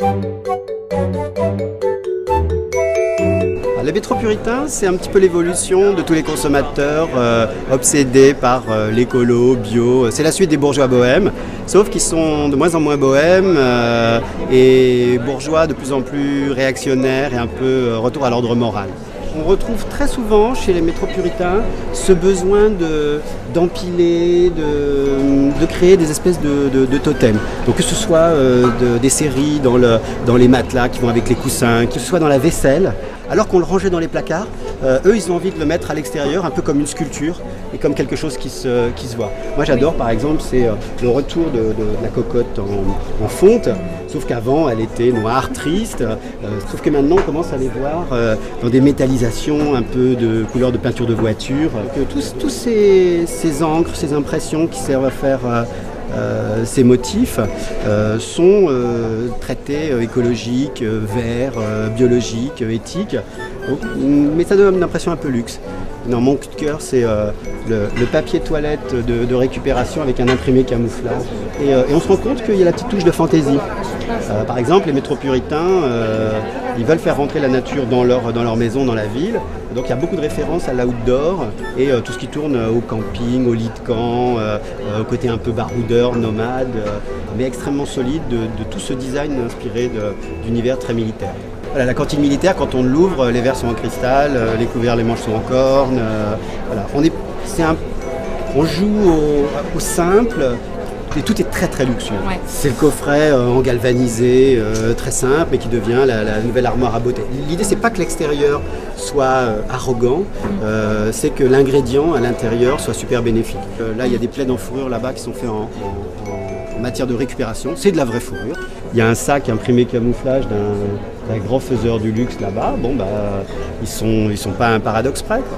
Les métro-puritains, c'est un petit peu l'évolution de tous les consommateurs obsédés par l'écolo, bio. C'est la suite des bourgeois bohèmes, sauf qu'ils sont de moins en moins bohèmes et bourgeois de plus en plus réactionnaires et un peu retour à l'ordre moral. On retrouve très souvent chez les métro-puritains ce besoin d'empiler, de créer des espèces de totems. Donc que ce soit des séries dans les matelas qui vont avec les coussins, que ce soit dans la vaisselle, alors qu'on le rangeait dans les placards, eux ils ont envie de le mettre à l'extérieur, un peu comme une sculpture et comme quelque chose qui se voit. Moi j'adore par exemple, c'est le retour de la cocotte en fonte, sauf qu'avant elle était noire, triste, sauf que maintenant on commence à les voir dans des métallisations, un peu de couleur de peinture de voiture. Tous ces encres, ces impressions qui servent à faire ces motifs sont traités écologiques, verts, biologiques, éthiques, mais ça donne une impression un peu luxe. Non, mon coup de cœur, c'est le papier toilette de récupération avec un imprimé camouflage. Et on se rend compte qu'il y a la petite touche de fantaisie. Par exemple, les métro-puritains, ils veulent faire rentrer la nature dans leur maison, dans la ville. Donc il y a beaucoup de références à l'outdoor et tout ce qui tourne au camping, au lit de camp, au côté un peu baroudeur, nomade, mais extrêmement solide de tout ce design inspiré d'univers très militaire. Voilà, la cantine militaire, quand on l'ouvre, les verres sont en cristal, les couverts, les manches sont en corne. Voilà. On joue au simple. Et tout est très très luxueux. Ouais. C'est le coffret en galvanisé, très simple, mais qui devient la nouvelle armoire à beauté. L'idée, c'est pas que l'extérieur soit arrogant, c'est que l'ingrédient à l'intérieur soit super bénéfique. Là, il y a des plaids en fourrure là-bas qui sont faits en matière de récupération. C'est de la vraie fourrure. Il y a un sac imprimé camouflage d'un grand faiseur du luxe là-bas. Bon, bah, ils sont pas un paradoxe près, quoi.